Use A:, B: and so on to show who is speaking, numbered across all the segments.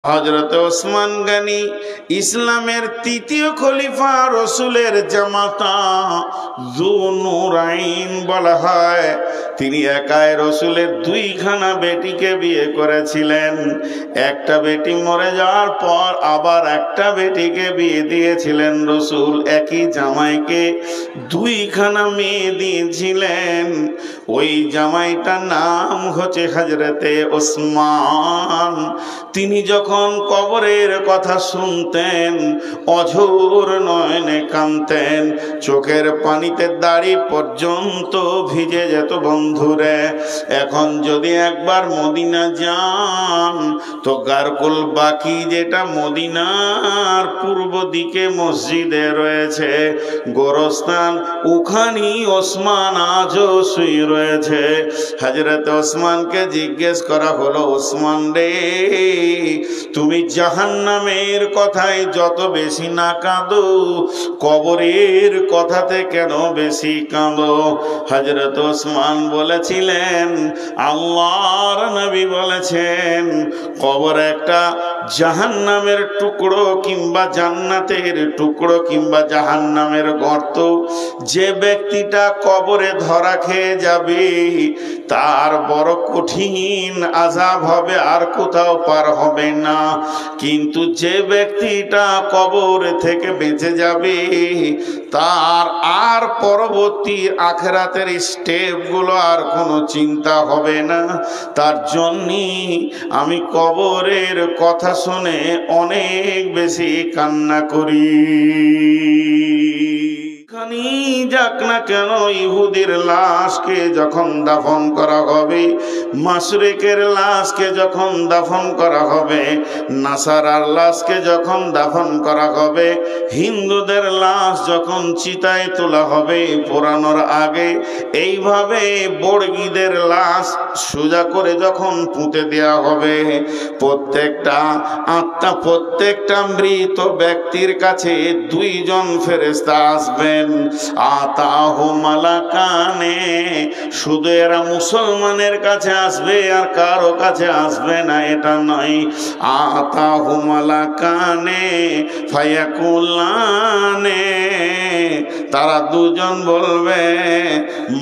A: হযরত ওসমান গনি ইসলামের তৃতীয় খলিফা, রসুলের জামাতা, যুনুরাইন বলা হয়। তিনি একাই রসুলের দুইখানা বেটিকে বিয়ে করেছিলেন। একটা বেটি মরে যাওয়ার পর আবার একটা বেটিকে বিয়ে দিয়েছিলেন রসুল। একই জামাইকে দুইখানা মেয়ে দিয়েছিলেন। ওই জামাইটার নাম হচ্ছে হযরতে ওসমান। তিনি যখন কবরের কথা শুনতেন অঝোর নয়নে কাঁদতেন, চোখের পানিতে দাড়ি পর্যন্ত ভিজে যেত। বন্ধুরে, এখন যদি একবার মদিনা যান তো গারকুল বাকি, যেটা মদিনার পূর্ব দিকে মসজিদে রয়েছে গোরস্থান, ওখানেই ওসমান আজও শুয়ে রয়েছে। হযরত ওসমানকে জিজ্ঞেস করা হলো, ওসমান রে, তুমি জাহান্নামের কথায় যত বেশি না কাঁদো, কবরের কথাতে কেন বেশি কাঁদো? হযরত ওসমান বলেছিলেন, আল্লাহর নবী বলেছেন কবর একটা জাহান্নামের টুকরো কিংবা জান্নাতের টুকরো কিংবা জাহান্নামের গর্ত। যে ব্যক্তিটা কবরে ধরা খেয়ে যাবে তার বড় কঠিন আযাব হবে, আর কোথাও পার হবে না। কিন্তু যে ব্যক্তিটা কবর থেকে বেঁচে যাবে তার আর পরবর্তী আখিরাতের স্টেপগুলো আর কোনো চিন্তা হবে না। তার জন্যই আমি কবরের কথা শুনে অনেক বেশি কান্না করি। যাক না কেন, ইহুদির লাশকে যখন দাফন করা হবে, মাশরিকের লাশকে যখন দাফন করা হবে, নাসারার লাশকে যখন দাফন করা হবে, হিন্দুদের লাশ যখন চিতায় তোলা হবে পোড়ানোর আগে, এইভাবে বর্গীদের লাশ সোজা করে যখন পুঁতে দেওয়া হবে, প্রত্যেকটা আত্মা, প্রত্যেকটা মৃত ব্যক্তির কাছে দুইজন ফেরেশতা আসবেন। আতাহু মালাকানে, শুধু এরা মুসলমানের কাছে আসবে আর কারো কাছে আসবে না এটা নয়। আতাহু মালাকানে ফায়াকুলানে, তারা দুজন বলবে,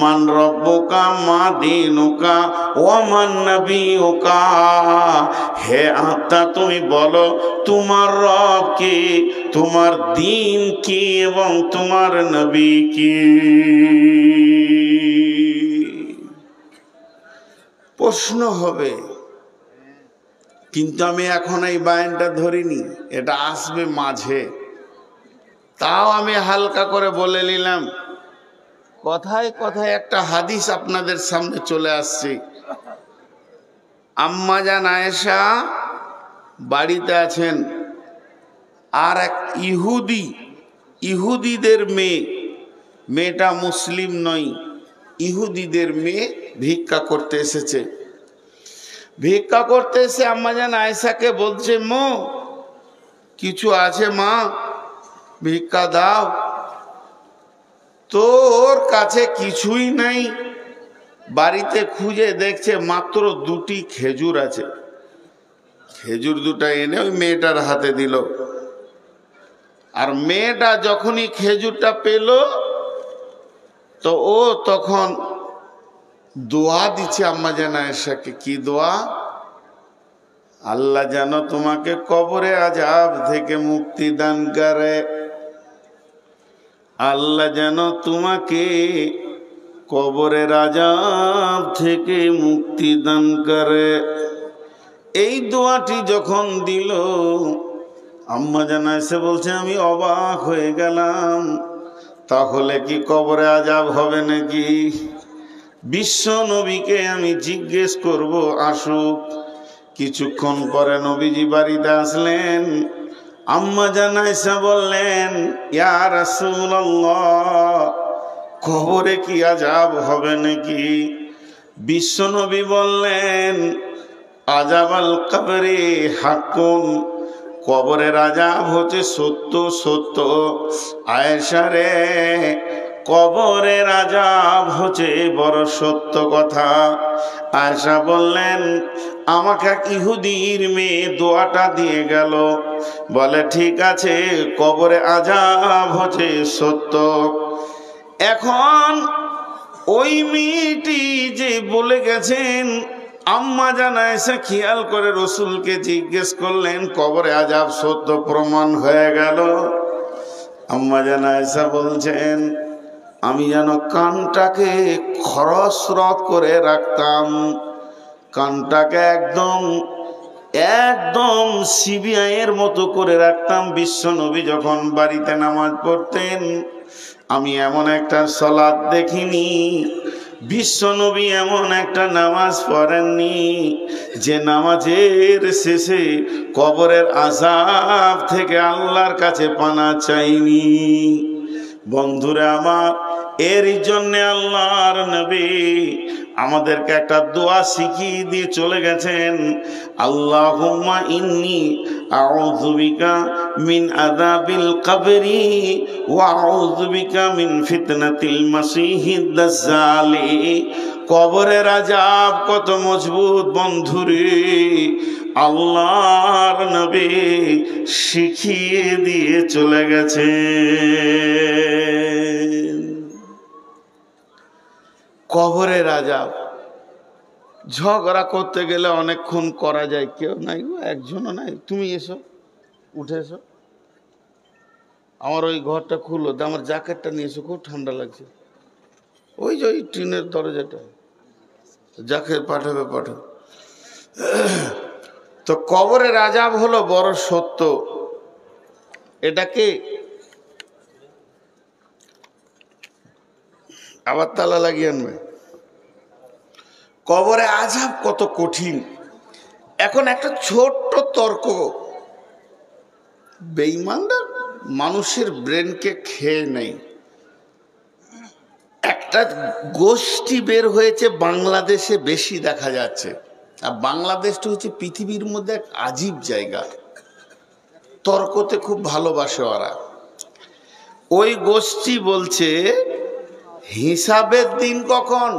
A: মান রব্বুকা মা দীনুকা ওয়া মান নবিয়ুকা, হে আত্মা তুমি বলো তোমার রব কি, তোমার দিন কি এবং তোমার নবী কি। প্রশ্ন হবে, কিন্তু আমি এখন এই বায়ানটা ধরিনি, এটা আসবে মাঝে। তাও আমি হালকা করে বলে নিলাম, কথায় কথায় একটা হাদিস আপনাদের সামনে চলে আসছে। আম্মা জান আয়েশা বাড়িতে আছেন, আর এক ইহুদিদের মেয়েটা মুসলিম নয়, ইহুদিদের মেয়ে ভিক্ষা করতে এসেছে। ভিক্ষা করতে এসে আম্মা জান আয়েশাকে বলছে, মো কিছু আছে মা, ভিক্ষা দাও। তোর কাছে কিছুই নাই, বাড়িতে খুঁজে দেখছে মাত্র দুটি খেজুর আছে। খেজুর দুটা এনে ওই মেয়েটার হাতে দিল। আর মেয়েটা যখনই খেজুরটা পেল তো ও তখন দোয়া দিচ্ছে আম্মা জান আয়েশাকে। কি দোয়া? আল্লাহ যেন তোমাকে কবরে আযাব থেকে মুক্তি দান করে, আল্লাহ যেন তোমাকে কবরের আযাব থেকে মুক্তি দান করে। এই দোয়াটি যখন দিল আম্মা জান আয়েশা বলছে, আমি অবাক হয়ে গেলাম, তাহলে কি কবরে আযাব হবে নাকি? বিশ্ব নবীকে আমি জিজ্ঞেস করব, আসুক। কিছুক্ষণ পরে নবীজি বাড়িতে আসলেন। আম্মা জান আয়েশা বললেন, ইয়া রাসূলুল্লাহ, কবরে কি আযাব হবে নাকি? বিশ্ব নবী বললেন, আযাবাল কবরে হাক্কুন, কবরের আযাব হচ্ছে সত্য সত্য। আয়েশা রে, কবরের আযাব হচ্ছে বড় সত্য কথা। আয়েশা বললেন, আমাকে এক ইহুদির মেয়ে দোয়াটা দিয়ে গেল, বলে ঠিক আছে কবরে আযাব হচ্ছে সত্য। এখন ওই মেয়েটি যে বলে গেছেন, আম্মা জান আয়েশা খেয়াল করে রসুলকে জিজ্ঞেস করলেন, কবরে আযাব সত্য প্রমাণ হয়ে গেল। আম্মা জান আয়েশা বলছেন, আমি যেন কানটাকে খরস্রোত করে রাখতাম, কানটাকে একদম একদম সিবিআইয়ের মতো করে রাখতাম। বিশ্বনবী যখন বাড়িতে নামাজ পড়তেন, আমি এমন একটা সালাত দেখিনি, বিশ্বনবী এমন একটা নামাজ পড়েননি যে নামাজের শেষে কবরের আযাব থেকে আল্লাহর কাছে পানা চাইনি। বন্ধুরা আমার, এর জন্যে আল্লাহর নবী আমাদেরকে একটা দোয়া শিখিয়ে দিয়ে চলে গেছেন, আল্লাহুম্মা ইন্নী আউযু বিকা মিন আযাবিল কবরি ওয়া আউযু বিকা মিন ফিতনাতিল মাসিহিদ দাজ্জালি। কবরের আযাব কত মজবুত বন্ধুরে, আল্লাহর নবী শিখিয়ে দিয়ে চলে গেছে। কবরের আযাব ঝগড়া করতে গেলে অনেকক্ষণ করা যায়, কেউ নাই গো, একজনও নাই, তুমি এসো, উঠে এসো, আমার ওই ঘরটা খুলো, আমার জ্যাকেটটা নিয়ে এসো, খুব ঠান্ডা লাগছে, ওই যে ওই টিনের দরজাটা, জ্যাকেট পাঠাবে পাঠাবে। তো কবরের আযাব হলো বড় সত্য। এটাকে আবার তালা লাগিয়ে আনবে। কবরে আযাব কত কঠিন। এখন একটা ছোট্ট তর্ক, বেঈমানরা মানুষের ব্রেনকে খেয়ে নেই। একটা গোষ্ঠী বের হয়েছে বাংলাদেশে, বেশি দেখা যাচ্ছে। আর বাংলাদেশটা হচ্ছে পৃথিবীর মধ্যে এক আজীব জায়গা, তর্কতে খুব ভালোবাসে ওরা। ওই গোষ্ঠী বলছে হিসাবের দিন কখন,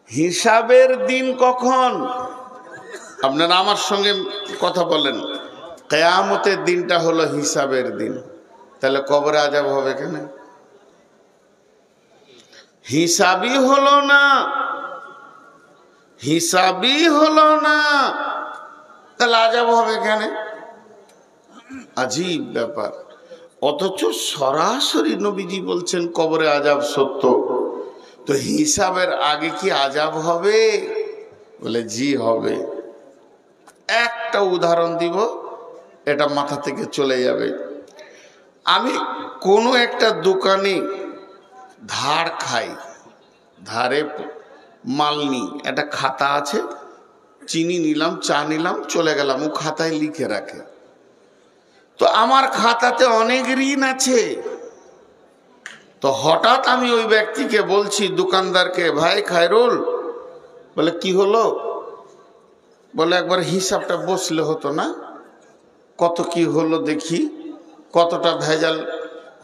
A: হিসাবের দিন কখন। আপনারা আমার সঙ্গে কথা বলেন, কিয়ামতের দিনটা হলো হিসাবের দিন, তাহলে কবরে আযাব হবে কেন? হিসাবই হলো না, হিসাবই হলো না, তাহলে আযাব হবে কেন? আজীব ব্যাপার। অথচ সরাসরি নবীজি বলছেন কবরে আযাব সত্য। তো হিসাবের আগে কি আযাব হবে? বলে জি হবে। একটা উদাহরণ দিব, এটা মাথা থেকে চলে যাবে। আমি কোনো একটা দোকানে ধার খাই, ধারে মাল নিই, একটা খাতা আছে, চিনি নিলাম, চা নিলাম, চলে গেলাম, ও খাতায় লিখে রাখে। তো আমার খাতাতে অনেক ঋণ আছে। তো হঠাৎ আমি ওই ব্যক্তিকে বলছি, দোকানদারকে, ভাই খায়রুল, বলে কি হলো? বলে একবার হিসাবটা বসলে হতো না? কত কি হলো দেখি, কতটা ভেজাল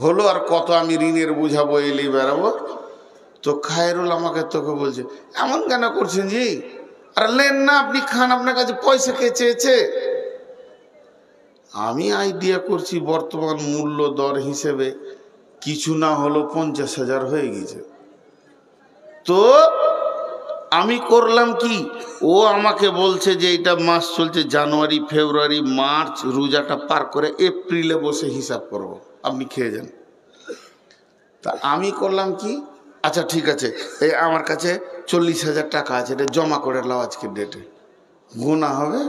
A: হলো আর কত আমি ঋণের বুঝাবো, এলি বেড়াবো। তো খায়রুল আমাকে তোকে বলছে, এমন কেন করছেন জি? আর লেন না, আপনি খান, আপনার কাছে পয়সা কে চেয়েছে? আমি আইডিয়া করছি বর্তমান মূল্য দর হিসেবে কিছু না হলো 50,000 হয়ে গেছে। তো আমি করলাম কি, ও আমাকে বলছে যে এটা মাস চলছে জানুয়ারি, ফেব্রুয়ারি, মার্চ, রোজাটা পার করে এপ্রিলে বসে হিসাব করব, আপনি খেয়ে যান। তা আমি করলাম কি, আচ্ছা ঠিক আছে, এই আমার কাছে 40,000 টাকা আছে, এটা জমা করে লাও আজকের ডেটে। গুনাহ হবে?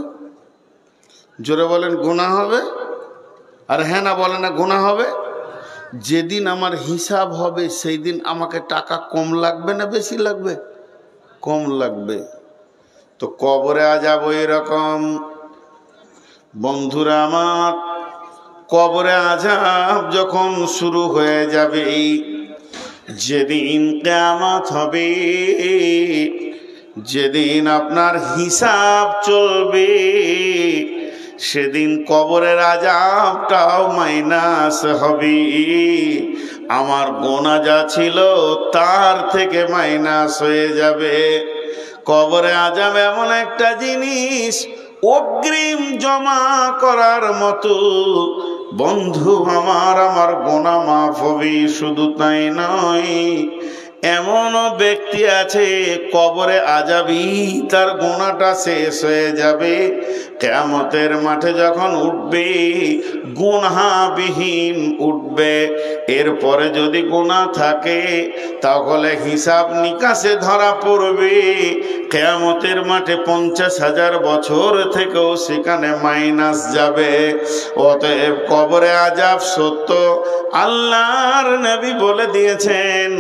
A: জোরে বলেন গুনাহ হবে? আর হ্যাঁ না বলে না গুনাহ হবে? যেদিন আমার হিসাব হবে সেই দিন আমাকে টাকা কম লাগবে না বেশি লাগবে? কম লাগবে। তো কবরে আযাব এরকম। বন্ধুরা আমার, কবরে আযাব যখন শুরু হয়ে যাবে, যেদিন কিয়ামত হবে, যেদিন আপনার হিসাব চলবে, সেদিন কবরের আযাবটাও মাইনাস হবে। আমার গোনা যা ছিল তার থেকে মাইনাস হয়ে যাবে। কবরে আযাব এমন একটা জিনিস অগ্রিম জমা করার মতো। বন্ধু আমার গোনা মাফ হবে, শুধু তাই নয়, এমনও ব্যক্তি আছে কবরে আযাবই তার গুনাহটা শেষ হয়ে যাবে। কিয়ামতের মাঠে যখন উঠবে গুনাহবিহীন উঠবে। এরপরে যদি গুনাহ থাকে তাহলে হিসাব নিকাশে ধরা পড়বে। কিয়ামতের মাঠে 50,000 বছর থেকেও সেখানে মাইনাস যাবে। অতএব কবরে আযাব সত্য। আল্লাহর নবী বলে দিয়েছেন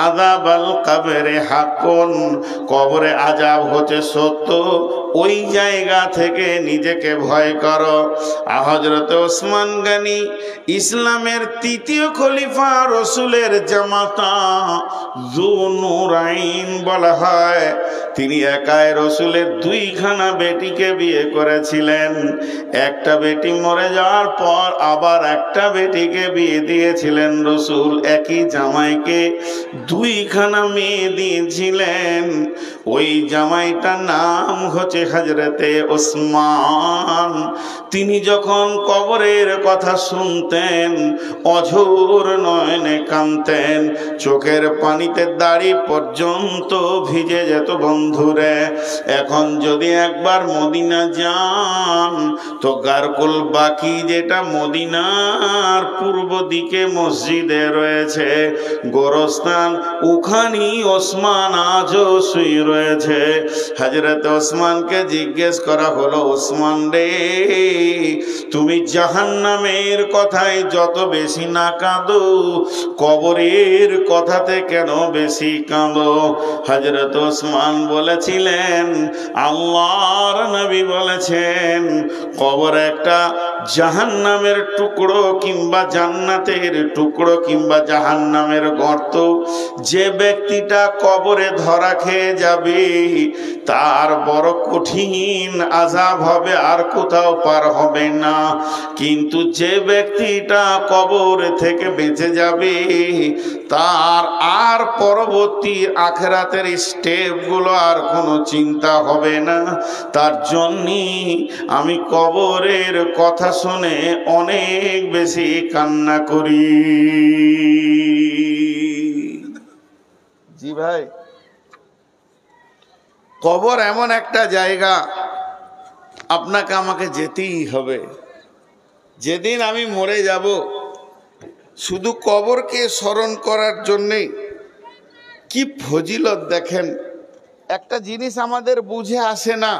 A: আযাবাল কবরে হাক্কুন, কবরে আযাব হচ্ছে সত্য। ওই জায়গা থেকে নিজেকে ভয় করো। হযরত ওসমান গনি ইসলামের তৃতীয় খলিফা, রসুলের জামাতা, যুনুরাইন বলা হয়। তিনি একাই রসুলের 2খানা বেটিকে বিয়ে করেছিলেন। একটা বেটি মরে যাওয়ার পর আবার একটা বেটিকে বিয়ে দিয়েছিলেন রসুল। একই জামাইকে 2খানা মেয়ে দিয়েছিলেন। ওই জামাইটার নাম হচ্ছে হযরতে ওসমান। তিনি যখন কবরের কথা শুনতেন অঝোর নয়নে কাঁদতেন, চোখের পানিতে দাড়ি পর্যন্ত ভিজে যেত। বন্ধুরে, এখন যদি একবার মদিনা যান তো গারকুল বাকি, যেটা মদিনার পূর্ব দিকে মসজিদে রয়েছে গোরস্থান, ওখানেই ওসমান আজও শুয়ে রয়েছে। হযরত ওসমানকে জিজ্ঞেস করা হলো, ওসমান রে, তুমি জাহান্নামের কথায় যত বেশি না কাঁদো, কবরের কথাতে কেন বেশি কাঁদো? হযরত ওসমান বলেছিলেন, আল্লাহর নবী বলেছেন কবর একটা জাহান্নামের টুকরো কিংবা জান্নাতের টুকরো কিংবা জাহান্নামের গর্ত। যে ব্যক্তিটা কবরে ধরা খেয়ে যাবে তার বড় কঠিন আযাব হবে, আর কোথাও পার হবে না। কিন্তু যে ব্যক্তিটা কবর থেকে বেঁচে যাবে তার আর পরবর্তী আখিরাতের স্টেপগুলো আর কোনো চিন্তা হবে না। তার জন্যই আমি কবরের কথা শুনে অনেক বেশি কান্না করি। জি ভাই, কবর এমন একটা জায়গা আপনাকে আমাকে যেতেই হবে। যেদিন আমি মরে যাব শুধু কবরকে স্মরণ করার জন্যে কি ফজিলত দেখেন। একটা জিনিস আমাদের বুঝে আসে না,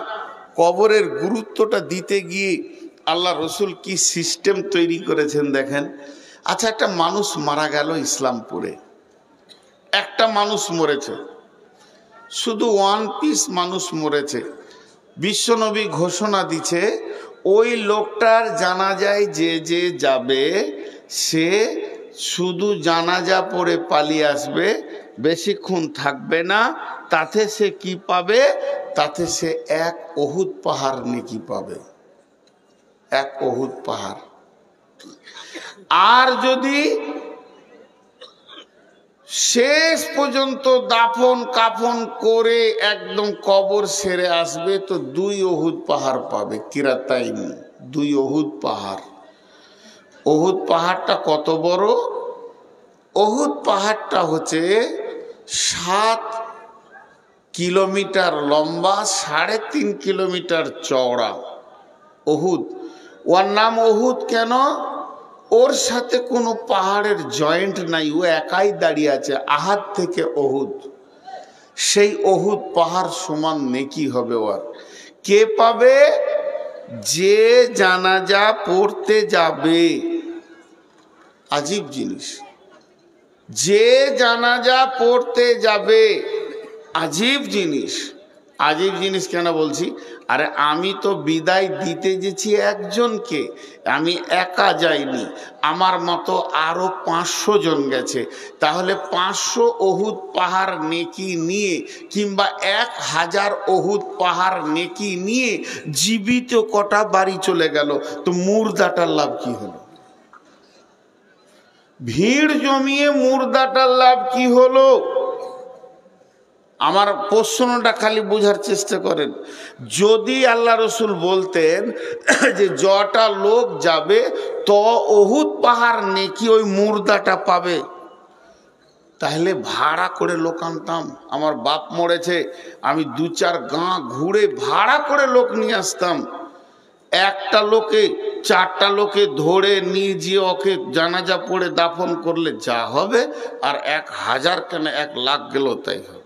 A: কবরের গুরুত্বটা দিতে গিয়ে আল্লাহ রসুল কি সিস্টেম তৈরি করেছেন দেখেন। আচ্ছা, একটা মানুষ মারা গেল ইসলামপুরে, একটা মানুষ মরেছে, শুধু 1 পিস মানুষ মরেছে। বিশ্বনবী ঘোষণা দিচ্ছে ওই লোকটার জানাজায় যে যে যাবে সে শুধু জানাজা পড়ে পালিয়ে আসবে, বেশিক্ষণ থাকবে না। তাতে সে কি পাবে? তাতে সে 1 উহুদ পাহাড় নেকি পাবে, 1 উহুদ পাহাড়। আর যদি শেষ পর্যন্ত দাফন কাফন করে একদম কবর সেরে আসবে তো 2 উহুদ পাহাড় পাবে। কিরাতাইন, 2 উহুদ পাহাড়। উহুদ পাহাড়টা কত বড়? উহুদ পাহাড়টা হচ্ছে 7 কিলোমিটার লম্বা, 3.5 কিলোমিটার চওড়া। উহুদ, ওর নাম উহুদ কেন? ওর সাথে কোনো পাহাড়ের জয়েন্ট নাই, ও একাই দাঁড়িয়ে আছে। আহাদ থেকে উহুদ, সেই উহুদ পাহাড় সমান নেকি হবে ওর। কে পাবে? যে জানাজা পড়তে যাবে। আজীব জিনিস, যে জানাজা পড়তে যাবে। আজীব জিনিস। আজীব জিনিস কেন বলছি? আরে আমি তো বিদায় দিতে গেছি একজনকে, আমি একা যাইনি, আমার মতো আরো 500 জন গেছে। তাহলে 500 উহুদ পাহাড় নেকি নিয়ে কিংবা 1000 উহুদ পাহাড় নেকি নিয়ে জীবিত কটা বাড়ি চলে গেল, তো মুর্দাটার লাভ কি হলো? ভিড় জমিয়ে মুর্দাটার লাভ কি হলো? আমার প্রশ্নটা খালি বোঝার চেষ্টা করেন। যদি আল্লাহ রসুল বলতেন যে যটা লোক যাবে তো উহুদ পাহাড় নেকি ওই মুর্দাটা পাবে, তাহলে ভাড়া করে লোক আনতাম। আমার বাপ মরেছে, আমি 2-4 গাঁ ঘুরে ভাড়া করে লোক নিয়ে আসতাম। একটা লোকে 4টা লোকে ধরে নিয়ে গিয়ে ওকে জানাজা পড়ে দাফন করলে যা হবে, আর 1000 কেন 1 লাখ গেল তাই হবে।